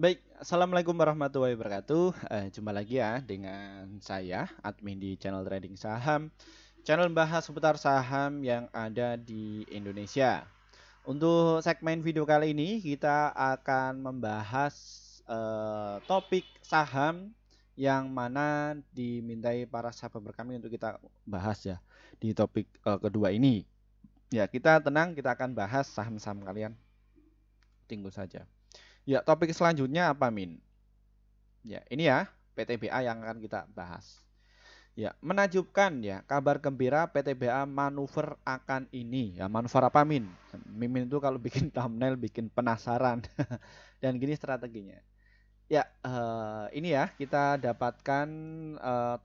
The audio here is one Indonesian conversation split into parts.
Baik, assalamualaikum warahmatullahi wabarakatuh. Jumpa lagi ya dengan saya, admin di channel trading saham, channel bahas seputar saham yang ada di Indonesia. Untuk segmen video kali ini, kita akan membahas topik saham yang mana dimintai para sahabat kami untuk kita bahas ya di topik kedua ini. Ya, kita tenang, kita akan bahas saham-saham kalian. Tunggu saja. Ya, topik selanjutnya apa, Min? Ya, ini ya PTBA yang akan kita bahas. Ya, menakjubkan ya, kabar gembira PTBA manuver akan ini. Ya, manuver apa, Min? Mimin itu kalau bikin thumbnail bikin penasaran. Dan gini strateginya. Ya, ini ya kita dapatkan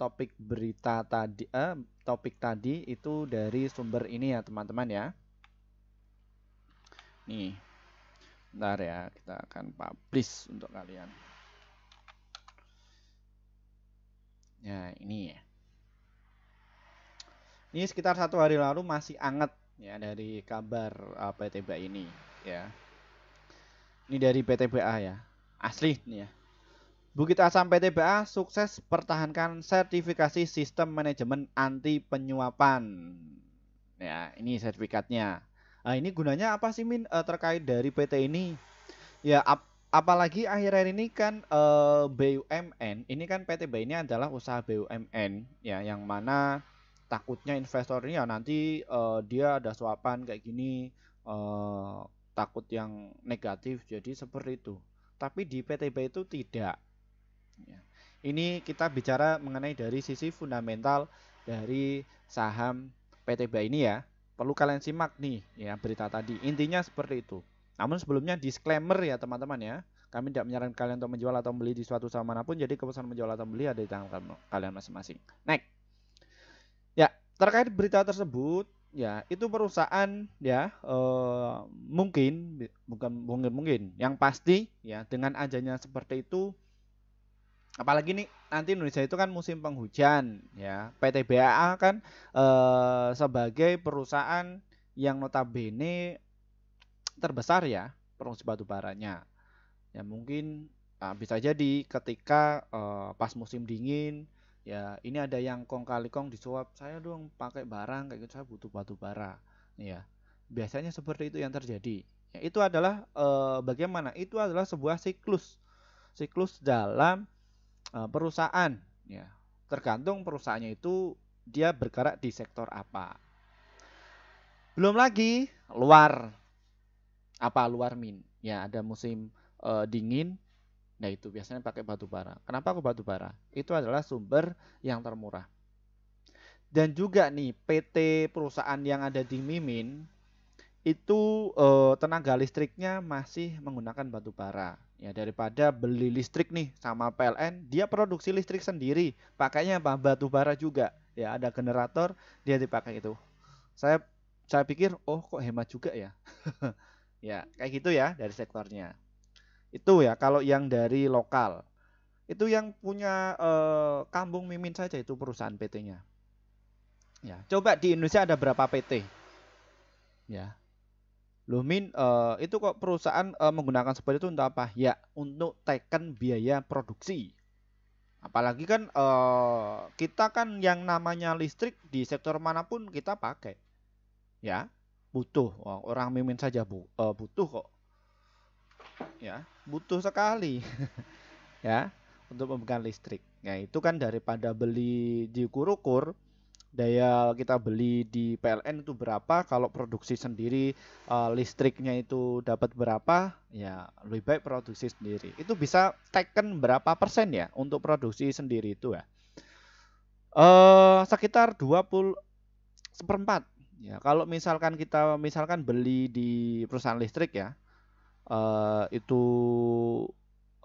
topik berita tadi, topik tadi itu dari sumber ini ya, teman-teman ya. Nih, bentar ya, kita akan publish untuk kalian. Ya, ini ya. Ini sekitar 1 hari lalu masih anget ya dari kabar PTBA ini ya. Ini dari PTBA ya. Asli nih ya. Bukit Asam PTBA sukses pertahankan sertifikasi sistem manajemen anti penyuapan. Ya, ini sertifikatnya. Nah, ini gunanya apa sih Min terkait dari PT ini? Ya, apalagi akhir-akhir ini kan BUMN, ini kan PTBA ini adalah usaha BUMN ya yang mana takutnya investor ini ya nanti dia ada suapan kayak gini, eh, takut yang negatif jadi seperti itu. Tapi di PTB itu tidak ya. Ini kita bicara mengenai dari sisi fundamental dari saham PTB ini ya. Perlu kalian simak nih ya berita tadi. Intinya seperti itu. Namun sebelumnya disclaimer ya teman-teman ya. Kami tidak menyarankan kalian untuk menjual atau membeli di suatu saham manapun. Jadi keputusan menjual atau membeli ada di tangan kalian masing-masing. Next. Ya, terkait berita tersebut, ya itu perusahaan ya mungkin bukan mungkin yang pasti ya dengan adanya seperti itu, apalagi nih nanti Indonesia itu kan musim penghujan ya. PTBA kan sebagai perusahaan yang notabene terbesar ya produksi batu baranya. Ya mungkin bisa jadi ketika pas musim dingin ya ini ada yang kong kali kong disuap, saya dong pakai barang kayak gitu, saya butuh batu bara ya. Biasanya seperti itu yang terjadi. Ya, itu adalah bagaimana? Itu adalah sebuah siklus dalam perusahaan ya. Tergantung perusahaannya itu dia bergerak di sektor apa. Belum lagi luar min. Ya, ada musim dingin. Nah, itu biasanya pakai batu bara. Kenapa kok batu bara? Itu adalah sumber yang termurah. Dan juga nih PT perusahaan yang ada di Mimin itu tenaga listriknya masih menggunakan batu bara. Ya daripada beli listrik nih sama PLN, dia produksi listrik sendiri, pakainya apa? Batu bara juga. Ya ada generator, dia dipakai itu. Saya saya pikir, oh kok hemat juga ya. Ya kayak gitu ya dari sektornya. Itu ya kalau yang dari lokal. Itu yang punya Kampung Mimin saja itu perusahaan PT-nya. Ya, coba di Indonesia ada berapa PT? Ya, loh Min, itu kok perusahaan menggunakan seperti itu untuk apa? Ya, untuk tekan biaya produksi. Apalagi kan kita kan yang namanya listrik di sektor manapun kita pakai. Ya, butuh. Orang Mimin saja butuh kok. Ya, butuh sekali. Ya, untuk memberikan listrik. Nah, itu kan daripada beli di ukur-ukur, daya kita beli di PLN itu berapa, kalau produksi sendiri listriknya itu dapat berapa, ya lebih baik produksi sendiri. Itu bisa taken berapa persen ya untuk produksi sendiri itu ya. Sekitar 20 seperempat. Ya, kalau misalkan kita beli di perusahaan listrik ya, itu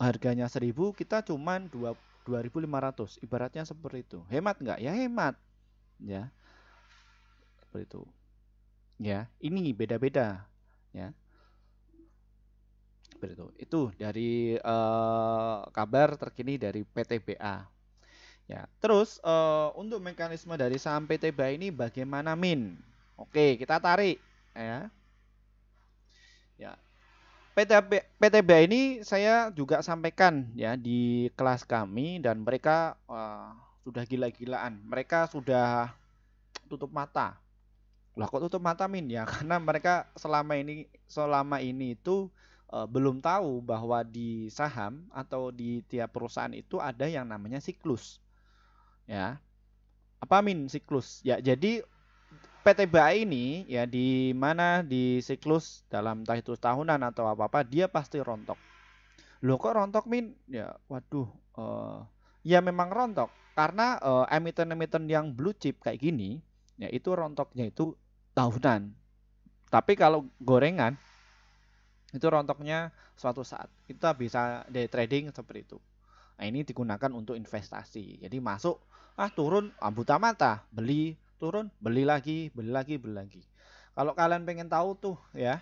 harganya 1.000, kita cuman 2.500. Ibaratnya seperti itu. Hemat nggak? Ya hemat. Ya, seperti itu. Ya, ini beda-beda ya. Seperti itu. Itu dari kabar terkini dari PTBA. Ya, terus untuk mekanisme dari saham PTBA ini bagaimana Min? Oke, kita tarik ya. Ya. PTBA ini saya juga sampaikan ya di kelas kami dan mereka sudah gila-gilaan. Mereka sudah tutup mata. Lah kok tutup mata Min ya? Karena mereka selama ini itu belum tahu bahwa di saham atau di tiap perusahaan itu ada yang namanya siklus. Ya. Apa Min siklus? Ya, jadi PTBA ini ya di mana di siklus dalam entah itu tahunan atau apa-apa dia pasti rontok. Loh kok rontok Min? Ya, waduh. Ya memang rontok karena emiten-emiten yang blue chip kayak gini, ya itu rontoknya itu tahunan. Tapi kalau gorengan itu rontoknya suatu saat. Kita bisa day trading seperti itu. Nah, ini digunakan untuk investasi. Jadi masuk, turun, buta mata, beli, turun, beli lagi, beli lagi, beli lagi. Kalau kalian pengen tahu tuh ya,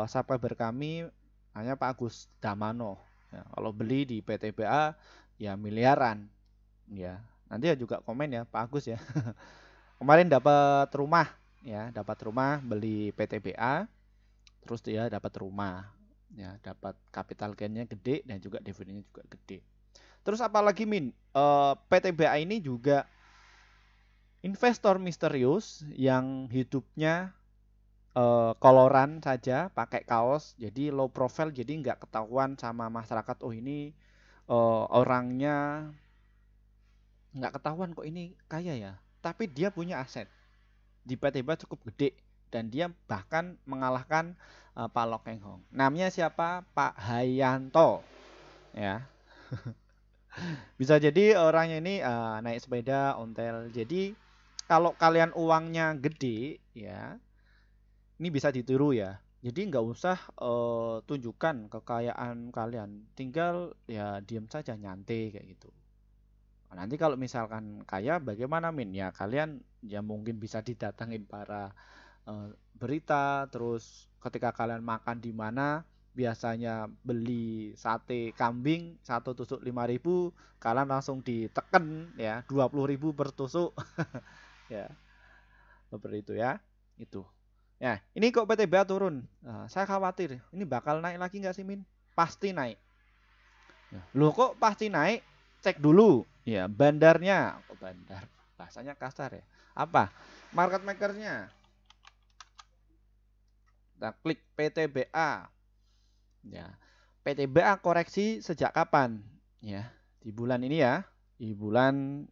subscriber kami hanya Pak Agus Damano. Ya, kalau beli di PTBA ya miliaran. Ya, nanti ya juga komen ya Pak Agus ya. Kemarin dapat rumah ya, dapat rumah beli PTBA, terus dia dapat rumah. Ya, dapat capital gain-nya gede dan juga dividennya juga gede. Terus apalagi Min, PTBA ini juga investor misterius yang hidupnya koloran saja, pakai kaos, jadi low profile, jadi nggak ketahuan sama masyarakat. Oh ini orangnya nggak ketahuan kok ini kaya ya. Tapi dia punya aset di PTBA cukup gede dan dia bahkan mengalahkan Pak Lok Keng Hong. Namanya siapa? Pak Hayanto. Ya, bisa jadi orangnya ini naik sepeda ontel. Jadi kalau kalian uangnya gede ya, ini bisa ditiru ya. Jadi nggak usah tunjukkan kekayaan kalian, tinggal ya diam saja nyantai kayak gitu. Nanti kalau misalkan kaya bagaimana Min? Ya kalian ya mungkin bisa didatangin para berita, terus ketika kalian makan di mana biasanya beli sate kambing satu tusuk 5.000, kalian langsung diteken ya 20.000 per tusuk. Ya, seperti itu ya. Itu. Ya, ini kok PTBA turun. Nah, saya khawatir, ini bakal naik lagi nggak sih Min? Pasti naik. Ya. Loh kok pasti naik? Cek dulu. Ya, bandarnya. Kok bandar? Bahasanya kasar ya. Apa? Market makernya. Kita klik PTBA. Ya. PTBA koreksi sejak kapan? Ya, di bulan ini ya. Di bulan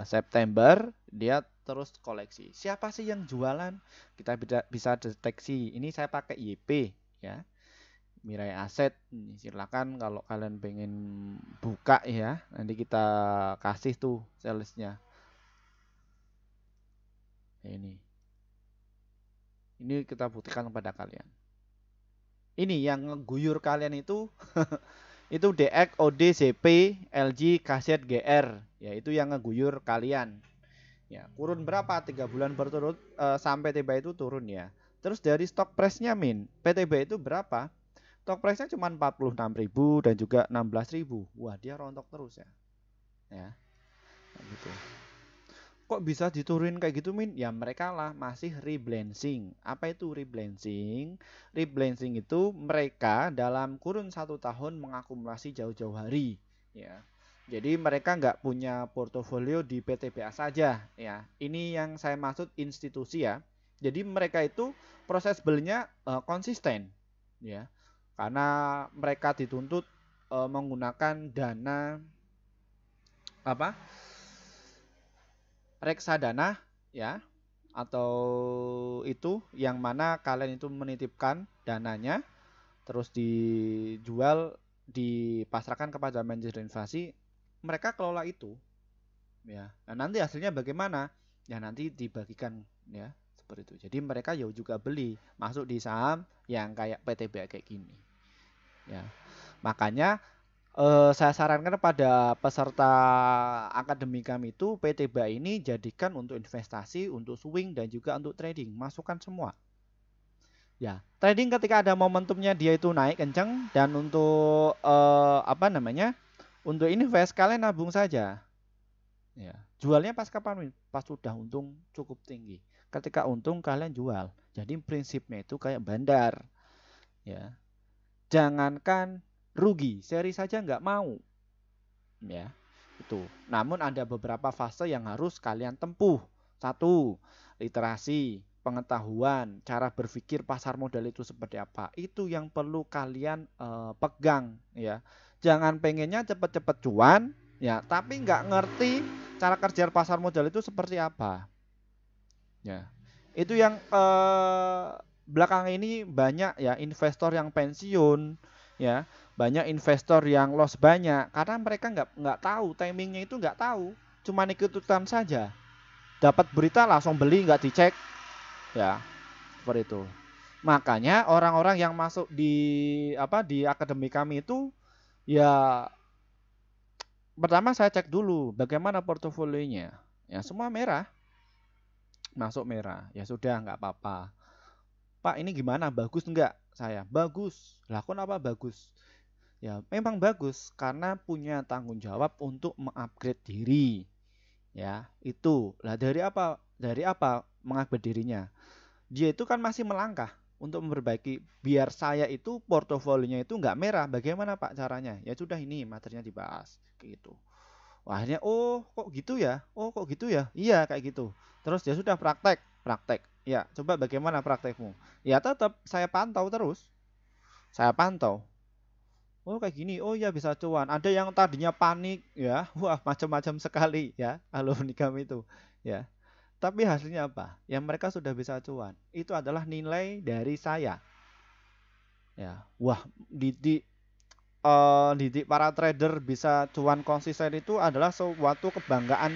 September dia terus koleksi. Siapa sih yang jualan? Kita bisa deteksi. Ini saya pakai YP ya. Mirai Aset. Silakan kalau kalian pengen buka ya. Nanti kita kasih tuh salesnya. Ini kita buktikan kepada kalian. Ini yang ngeguyur kalian itu itu DX, OD, CP, LG, Kaset, GR. Ya, itu yang ngeguyur kalian. Ya, kurun berapa? 3 bulan berturut sampai PTBA itu turun ya. Terus dari stok price-nya Min, PTBA itu berapa? Stok price-nya cuma 46.000 dan juga 16.000. Wah, dia rontok terus ya. Ya, gitu. Kok bisa diturunin kayak gitu Min? Ya mereka lah masih rebalancing. Apa itu rebalancing? Rebalancing itu mereka dalam kurun 1 tahun mengakumulasi jauh-jauh hari. Ya. Jadi mereka nggak punya portofolio di PTBA saja. Ya. Ini yang saya maksud institusi ya. Jadi mereka itu proses belinya konsisten. Ya. Karena mereka dituntut menggunakan dana apa? Reksadana ya, atau itu yang mana kalian itu menitipkan dananya terus dijual, dipasrahkan kepada manajer investasi, mereka kelola itu ya. Nah, nanti hasilnya bagaimana? Ya nanti dibagikan ya, seperti itu. Jadi mereka ya juga beli masuk di saham yang kayak PTBA kayak gini ya. Makanya saya sarankan pada peserta akademi kami itu PTBA ini jadikan untuk investasi, untuk swing dan juga untuk trading, masukkan semua. Ya, trading ketika ada momentumnya dia itu naik kenceng dan untuk apa namanya? Untuk invest kalian nabung saja. Ya, jualnya pas kapan? Pas sudah untung cukup tinggi. Ketika untung kalian jual. Jadi prinsipnya itu kayak bandar. Ya. Jangankan rugi, seri saja nggak mau. Ya, itu. Namun ada beberapa fase yang harus kalian tempuh. Satu, literasi, pengetahuan, cara berpikir pasar modal itu seperti apa. Itu yang perlu kalian pegang, ya. Jangan pengennya cepet-cepet cuan, ya, tapi nggak ngerti cara kerja pasar modal itu seperti apa. Ya, itu yang belakang ini banyak ya investor yang pensiun, ya, banyak investor yang loss banyak karena mereka nggak tahu timingnya itu nggak tahu, cuma ikut-ikutan saja, dapat berita langsung beli nggak dicek, ya, seperti itu. Makanya orang-orang yang masuk di akademi kami itu ya pertama saya cek dulu bagaimana portofolionya, ya semua merah, masuk merah, ya sudah nggak apa-apa. Pak ini gimana, bagus enggak? Saya bagus. Lah kenapa bagus? Ya memang bagus karena punya tanggung jawab untuk mengupgrade diri. Ya itu. Lah dari apa? Dari apa mengupgrade dirinya? Dia itu kan masih melangkah untuk memperbaiki. Biar saya itu portofolionya itu nggak merah. Bagaimana Pak caranya? Ya sudah ini materinya dibahas. Gitu. Wah, akhirnya oh kok gitu ya? Oh kok gitu ya? Iya kayak gitu. Terus ya sudah praktek, praktek. Ya, coba bagaimana praktekmu? Ya tetap saya pantau terus. Saya pantau. Oh kayak gini. Oh ya bisa cuan. Ada yang tadinya panik ya. Wah, macam-macam sekali ya alumni kami itu. Ya. Tapi hasilnya apa? Yang mereka sudah bisa cuan. Itu adalah nilai dari saya. Ya. Wah, didik para trader bisa cuan konsisten itu adalah suatu kebanggaan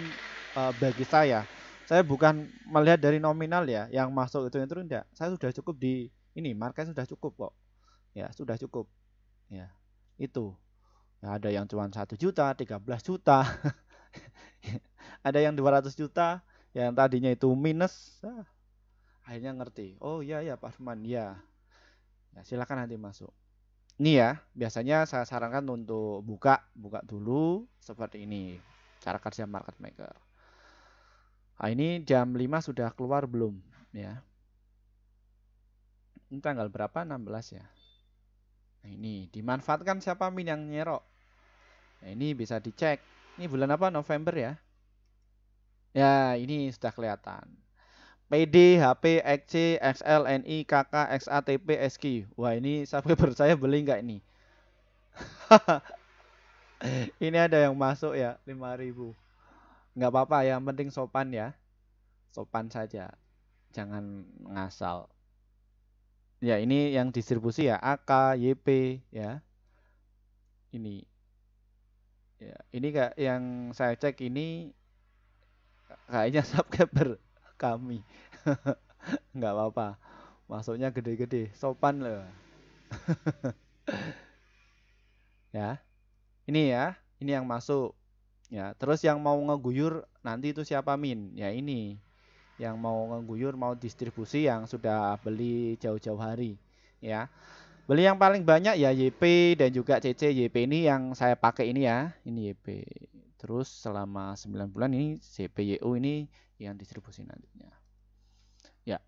bagi saya. Saya bukan melihat dari nominal ya, yang masuk itu enggak. Saya sudah cukup di ini, market sudah cukup kok. Ya, sudah cukup. Ya, itu. Ya, ada yang cuan 1 juta, 13 juta. Ada yang 200 juta, yang tadinya itu minus. Akhirnya ngerti. Oh iya ya Pak Firman, ya. Ya, silakan nanti masuk. Ini ya, biasanya saya sarankan untuk buka dulu seperti ini. Cara kerja market maker. Nah, ini jam 5 sudah keluar belum? Ya. Ini tanggal berapa? 16 ya. Nah, ini dimanfaatkan siapa min yang nyerok. Nah, ini bisa dicek. Ini bulan apa? November ya. Ya, ini sudah kelihatan. PD, HP, XC, XL, NI, KK, XATP, SQ. Wah, ini subscriber saya beli nggak ini? Ini ada yang masuk ya, 5.000. Nggak apa-apa, yang penting sopan ya. Sopan saja. Jangan ngasal. Ya, ini yang distribusi ya, AK, YP ya. Ini. Ya, ini kayak yang saya cek ini kayaknya subscriber kami. Nggak apa-apa. Masuknya gede-gede, sopan loh. Ya. Ini ya, ini yang masuk. Ya, terus yang mau ngeguyur nanti itu siapa min? Ya ini. Yang mau ngeguyur mau distribusi yang sudah beli jauh-jauh hari. Ya. Beli yang paling banyak ya YP dan juga CC. YP ini yang saya pakai ini ya. Ini YP. Terus selama 9 bulan ini CPYU ini yang distribusi nantinya. Ya.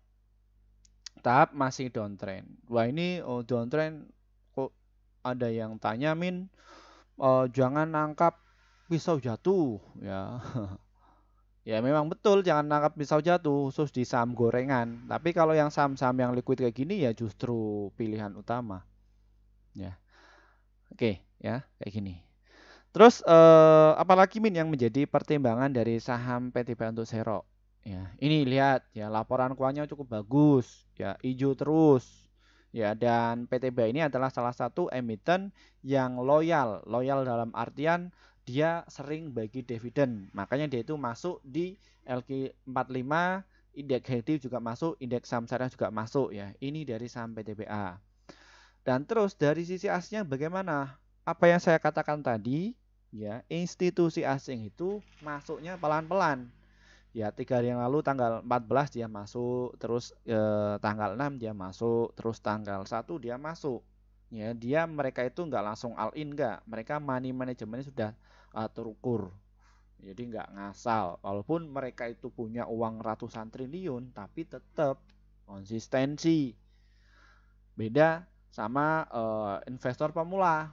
Tahap masih downtrend. Wah ini downtrend kok ada yang tanya min jangan nangkap pisau jatuh ya. Ya memang betul jangan nangkap pisau jatuh khusus di saham gorengan. Tapi kalau yang saham-saham yang liquid kayak gini ya justru pilihan utama. Ya. Oke, ya kayak gini. Terus apalagi min yang menjadi pertimbangan dari saham PTBA untuk Sero? Ya, ini lihat ya laporan keuangannya cukup bagus, ya hijau terus. Ya, dan PTBA ini adalah salah satu emiten yang loyal. Loyal dalam artian dia sering bagi dividen. Makanya dia itu masuk di LQ45, indeks HEDI juga masuk, indeks saham syariah juga masuk ya. Ini dari saham PTBA. Dan terus dari sisi aslinya bagaimana? Apa yang saya katakan tadi, ya, institusi asing itu masuknya pelan-pelan. Ya 3 hari yang lalu tanggal 14 dia masuk, terus tanggal 6 dia masuk, terus tanggal 1 dia masuk. Ya, mereka itu nggak langsung all in nggak. Mereka money manajemennya sudah terukur. Jadi nggak ngasal. Walaupun mereka itu punya uang ratusan triliun, tapi tetap konsistensi. Beda sama investor pemula.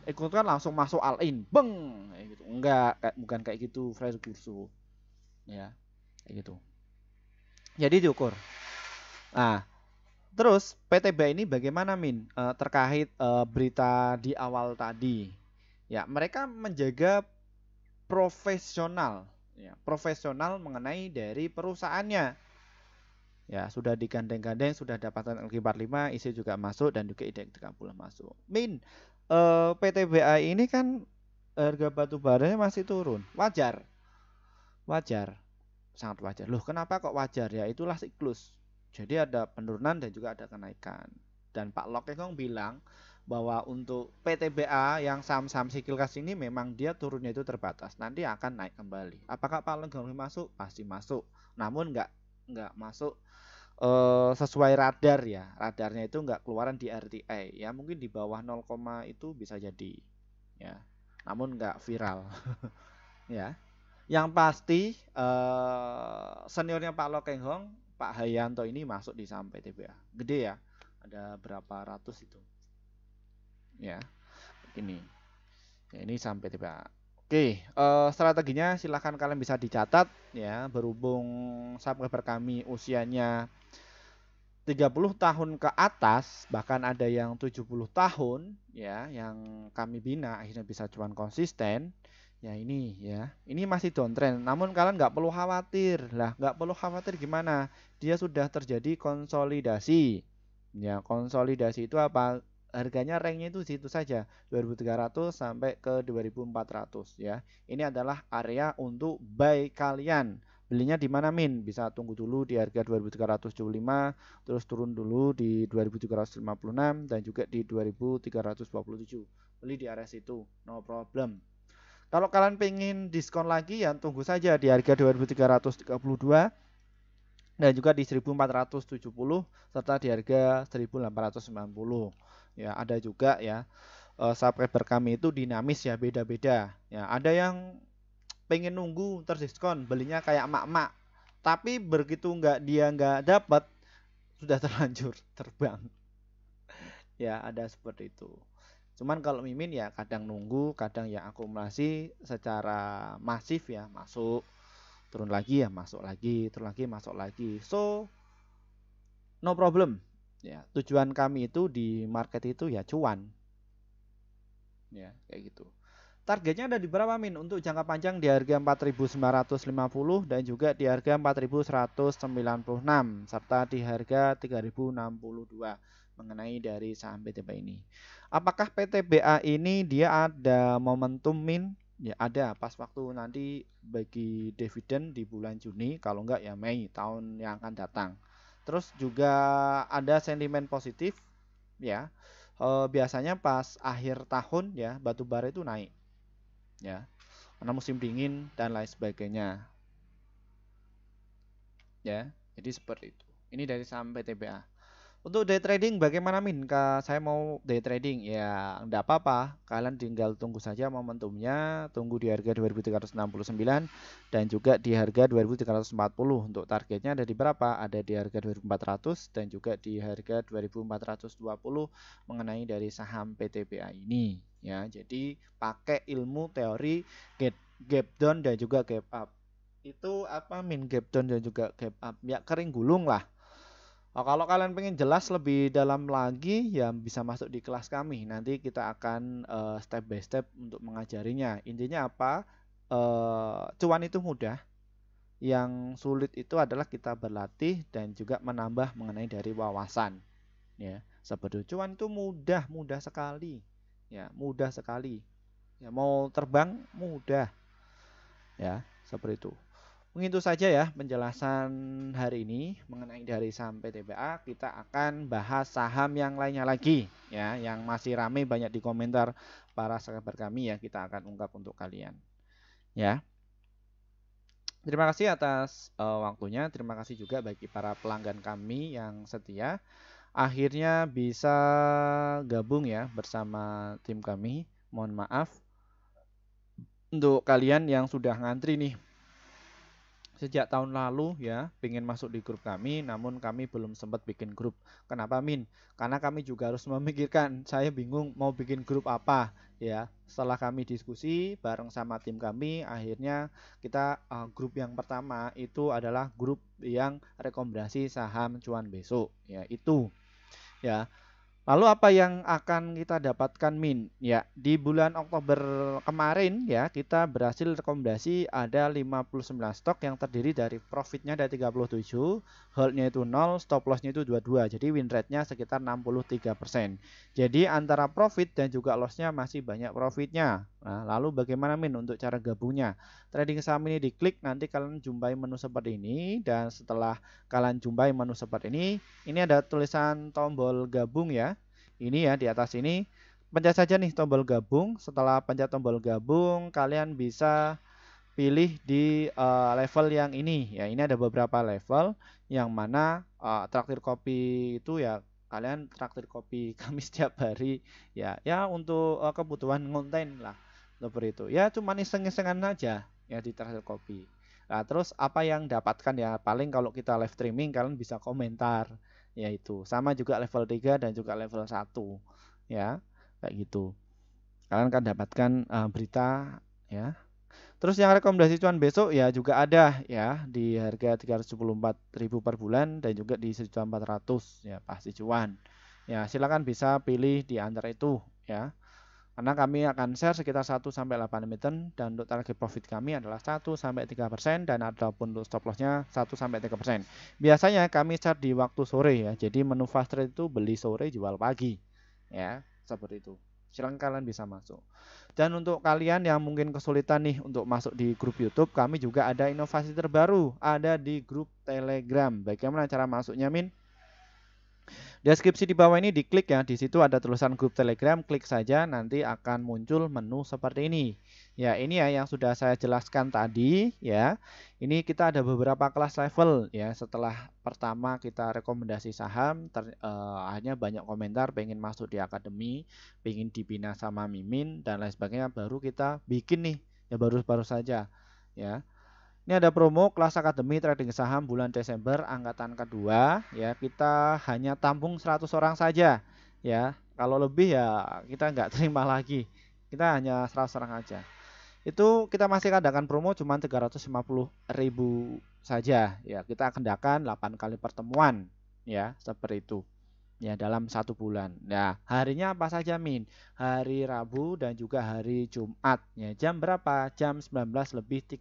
Ikut kan langsung masuk all in, beng, kayak gitu. Enggak, bukan kayak gitu, fresh kursu, ya, kayak gitu. Jadi diukur. Nah, terus PTBA ini bagaimana Min terkait berita di awal tadi? Ya, mereka menjaga profesional, ya, profesional mengenai dari perusahaannya. Ya, sudah digandeng-gandeng, sudah dapatkan LQ45, isi juga masuk dan juga IDX 30 masuk. Min, PTBA ini kan harga batu baranya masih turun. Wajar. Wajar. Sangat wajar. Loh, kenapa kok wajar ya? Itulah siklus. Jadi ada penurunan dan juga ada kenaikan. Dan Pak Lokengong bilang bahwa untuk PTBA yang saham-saham siklikas ini memang dia turunnya itu terbatas. Nanti akan naik kembali. Apakah Pak Lokengong masuk? Pasti masuk. Namun nggak masuk sesuai radar ya. Radarnya itu nggak keluaran di RTI ya, mungkin di bawah 0, itu bisa jadi ya. Namun nggak viral ya. Yang pasti seniornya Pak Lokengong, Pak Hayanto ini masuk di saham PTBA. Gede ya. Ada berapa ratus itu. Ya. Ini. Ya, ini saham PTBA. Oke, strateginya silahkan kalian bisa dicatat ya. Berhubung subscriber kami usianya 30 tahun ke atas, bahkan ada yang 70 tahun ya, yang kami bina akhirnya bisa cuan konsisten. Ya ini ya, ini masih downtrend. Namun kalian nggak perlu khawatir lah, nggak perlu khawatir gimana? Dia sudah terjadi konsolidasi. Ya, konsolidasi itu apa? Harganya ranknya itu situ saja, 2.300 sampai ke 2.400 ya. Ini adalah area untuk buy kalian. Belinya di mana Min? Bisa tunggu dulu di harga 2.375, terus turun dulu di 2.356 dan juga di 2.327. Beli di area situ, no problem. Kalau kalian pengen diskon lagi ya tunggu saja di harga 2.332 dan juga di 1.470 serta di harga 1.890. Ya, ada juga ya subscriber kami itu dinamis ya, beda-beda. Ya, ada yang pengen nunggu terdiskon, belinya kayak emak-emak. Tapi begitu dia nggak dapat sudah terlanjur terbang. Ya, ada seperti itu. Cuman kalau Mimin ya kadang nunggu, kadang ya akumulasi secara masif ya, masuk, turun lagi ya, masuk lagi, turun lagi, masuk lagi. So, no problem. Ya, tujuan kami itu di market itu ya cuan. Ya, kayak gitu. Targetnya ada di berapa Min? Untuk jangka panjang di harga 4.950 dan juga di harga 4.196 serta di harga 3.062 mengenai dari saham PTBA ini. Apakah PTBA ini dia ada momentum Min? Ya ada, pas waktu nanti bagi dividen di bulan Juni, kalau enggak ya Mei tahun yang akan datang. Terus juga ada sentimen positif ya. Biasanya pas akhir tahun ya batu bara itu naik ya, karena musim dingin dan lain sebagainya ya. Jadi seperti itu. Ini dari saham PTBA. Untuk day trading bagaimana Min? Saya mau day trading ya enggak apa-apa. Kalian tinggal tunggu saja momentumnya, tunggu di harga 2.369 dan juga di harga 2.340. Untuk targetnya ada di berapa? Ada di harga 2.400 dan juga di harga 2.420 mengenai dari saham PTBA ini ya. Jadi pakai ilmu teori gap down dan juga gap up. Itu apa Min? Gap down dan juga gap up. Ya kering gulung lah. Oh, kalau kalian pengen jelas lebih dalam lagi ya bisa masuk di kelas kami. Nanti kita akan step by step untuk mengajarinya. Intinya apa? Cuan itu mudah. Yang sulit itu adalah kita berlatih dan juga menambah mengenai dari wawasan. Ya, seperti cuan itu mudah, mudah sekali. Ya, mudah sekali. Ya, mau terbang mudah. Ya, seperti itu. Mungkin itu saja ya penjelasan hari ini mengenai dari saham PTBA. Kita akan bahas saham yang lainnya lagi ya, yang masih ramai banyak di komentar para subscriber kami ya, kita akan ungkap untuk kalian. Ya. Terima kasih atas waktunya. Terima kasih juga bagi para pelanggan kami yang setia. Akhirnya bisa gabung ya bersama tim kami. Mohon maaf untuk kalian yang sudah ngantri nih sejak tahun lalu ya pengen masuk di grup kami, namun kami belum sempat bikin grup. Kenapa Min? Karena kami juga harus memikirkan, saya bingung mau bikin grup apa ya. Setelah kami diskusi bareng sama tim kami, akhirnya kita grup yang pertama itu adalah grup yang rekomendasi saham cuan besok ya itu ya. Lalu apa yang akan kita dapatkan Min? Ya, di bulan Oktober kemarin ya kita berhasil rekomendasi ada 59 stok yang terdiri dari profitnya ada 37, holdnya itu 0, stop lossnya itu 22. Jadi win rate-nya sekitar 63%. Jadi antara profit dan juga lossnya masih banyak profitnya. Nah, lalu bagaimana Min untuk cara gabungnya? Trading saham ini diklik, nanti kalian jumpai menu seperti ini, dan setelah kalian jumpai menu seperti ini ada tulisan tombol gabung ya. Ini ya di atas ini. Pencet saja nih tombol gabung. Setelah pencet tombol gabung, kalian bisa pilih di level yang ini ya. Ini ada beberapa level yang mana traktir kopi itu ya kalian traktir kopi kami setiap hari ya. Ya untuk kebutuhan konten lah. Seperti itu. Ya cuman iseng-isengan aja ya di traktir kopi. Nah, terus apa yang dapatkan ya? Paling kalau kita live streaming kalian bisa komentar yaitu sama juga level 3 dan juga level 1 ya. Kayak gitu. Kalian akan dapatkan berita ya. Terus yang rekomendasi cuan besok ya juga ada ya di harga 374.000 per bulan dan juga di 1.400 ya pasti cuan. Ya, silakan bisa pilih di antara itu ya. Karena kami akan share sekitar 1 sampai 8 emiten dan untuk target profit kami adalah 1 sampai 3% dan ataupun untuk stop lossnya 1 sampai 3%. Biasanya kami share di waktu sore ya. Jadi menu fast trade itu beli sore jual pagi. Ya, seperti itu. Silakan kalian bisa masuk. Dan untuk kalian yang mungkin kesulitan nih untuk masuk di grup YouTube, kami juga ada inovasi terbaru, ada di grup Telegram. Bagaimana cara masuknya, Min? Deskripsi di bawah ini diklik ya, di situ ada tulisan grup Telegram, klik saja nanti akan muncul menu seperti ini. Ya, ini ya yang sudah saya jelaskan tadi ya. Ini kita ada beberapa kelas level ya. Setelah pertama kita rekomendasi saham, hanya banyak komentar pengen masuk di akademi, pengen dibina sama Mimin dan lain sebagainya, baru kita bikin nih. Ya baru-baru saja ya. Ini ada promo kelas akademi trading saham bulan Desember angkatan kedua ya, kita hanya tampung 100 orang saja ya. Kalau lebih ya kita nggak terima lagi. Kita hanya 100 orang aja. Itu kita masih adakan promo cuma 350.000 saja ya. Kita akan 8 kali pertemuan ya, seperti itu. Ya dalam 1 bulan. Nah harinya apa saja Min? Hari Rabu dan juga hari Jumat ya. Jam berapa? Jam 19:30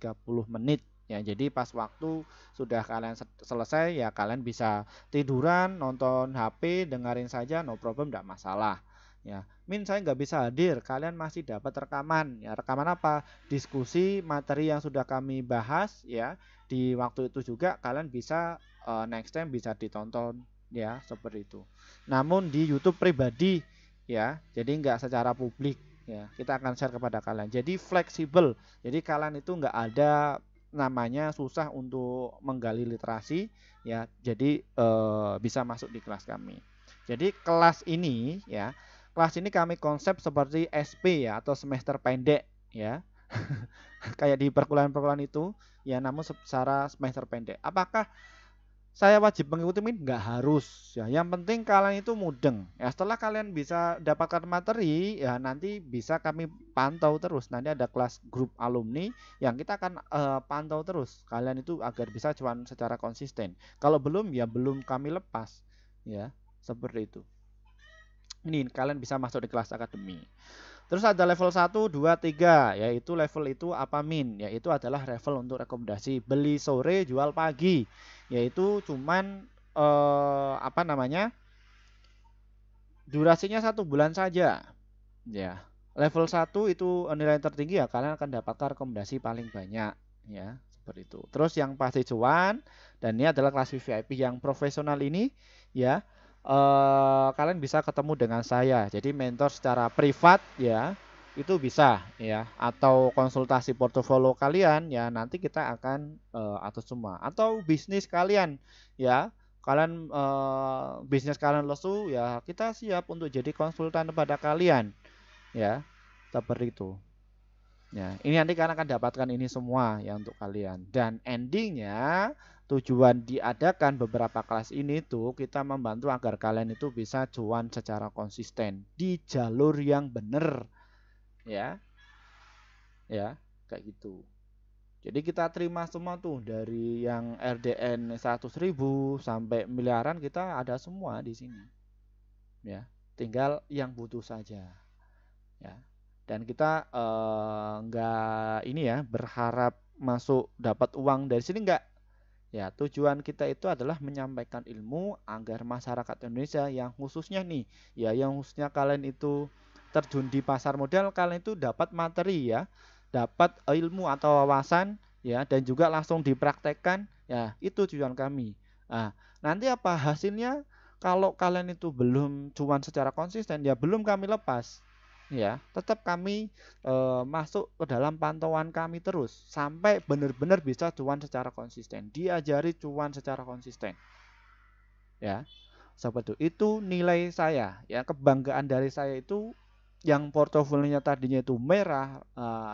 ya. Jadi pas waktu sudah kalian selesai ya kalian bisa tiduran, nonton HP, dengerin saja, no problem, tidak masalah ya. Min saya nggak bisa hadir, kalian masih dapat rekaman ya. Rekaman apa? Diskusi materi yang sudah kami bahas ya. Di waktu itu juga kalian bisa next time bisa ditonton ya, seperti itu. Namun di YouTube pribadi ya, jadi nggak secara publik ya. Kita akan share kepada kalian. Jadi fleksibel. Jadi kalian itu nggak ada namanya susah untuk menggali literasi ya. Jadi bisa masuk di kelas kami. Jadi kelas ini ya, kelas ini kami konsep seperti SP ya atau semester pendek ya. Kayak di perkuliahan-perkuliahan itu ya, namun secara semester pendek. Apakah saya wajib mengikuti Min? Nggak harus ya. Yang penting kalian itu mudeng. Ya setelah kalian bisa dapatkan materi, ya nanti bisa kami pantau terus. Nanti ada kelas grup alumni yang kita akan pantau terus. Kalian itu agar bisa cuan secara konsisten. Kalau belum ya belum kami lepas. Ya, seperti itu. Ini kalian bisa masuk di kelas akademi. Terus ada level 1, 2, 3, yaitu level itu apa Min? Yaitu adalah level untuk rekomendasi beli sore jual pagi. Yaitu cuman apa namanya? Durasinya 1 bulan saja. Ya. Level 1 itu nilai tertinggi ya kalian akan dapatkan rekomendasi paling banyak ya, seperti itu. Terus yang pasti cuan dan ini adalah kelas VIP yang profesional ini ya. Kalian bisa ketemu dengan saya. Jadi mentor secara privat ya, itu bisa ya, atau konsultasi portofolio kalian ya, nanti kita akan atur semua. Atau bisnis kalian ya, kalian bisnis kalian lesu ya, kita siap untuk jadi konsultan kepada kalian ya, seperti itu. Ya, ini nanti kalian akan dapatkan ini semua ya untuk kalian. Dan endingnya tujuan diadakan beberapa kelas ini tuh kita membantu agar kalian itu bisa cuan secara konsisten di jalur yang benar. Ya, ya, kayak gitu. Jadi kita terima semua tuh dari yang RDN 100.000 sampai miliaran kita ada semua di sini. Ya, tinggal yang butuh saja. Ya. Dan kita nggak ini ya berharap masuk dapat uang dari sini nggak. Ya, tujuan kita itu adalah menyampaikan ilmu agar masyarakat Indonesia yang khususnya nih, ya yang khususnya kalian itu terjun di pasar modal, kalian itu dapat materi ya, dapat ilmu atau wawasan ya dan juga langsung dipraktekkan. Ya, itu tujuan kami. Nah, nanti apa hasilnya? Kalau kalian itu belum cuan secara konsisten, ya belum kami lepas. Ya, tetap kami masuk ke dalam pantauan kami terus sampai benar-benar bisa cuan secara konsisten. Diajari cuan secara konsisten. Ya, seperti itu nilai saya. Ya, kebanggaan dari saya itu yang portofolionya tadinya itu merah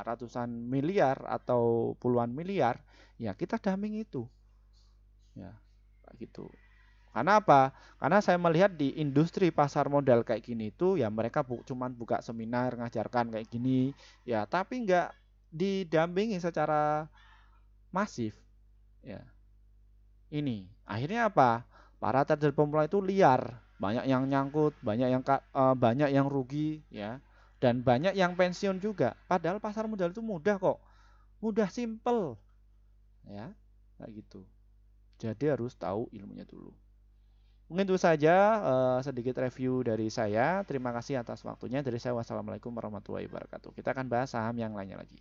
ratusan miliar atau puluhan miliar, ya kita damping itu. Ya, kayak gitu. Karena apa? Karena saya melihat di industri pasar modal kayak gini itu ya mereka cuman buka seminar ngajarkan kayak gini ya tapi nggak didampingi secara masif ya. Ini akhirnya apa? Para trader pemula itu liar, banyak yang nyangkut, banyak yang rugi ya dan banyak yang pensiun juga. Padahal pasar modal itu mudah kok. Mudah simple ya. Kayak gitu. Jadi harus tahu ilmunya dulu. Mungkin itu saja sedikit review dari saya. Terima kasih atas waktunya. Dari saya, wassalamualaikum warahmatullahi wabarakatuh. Kita akan bahas saham yang lainnya lagi.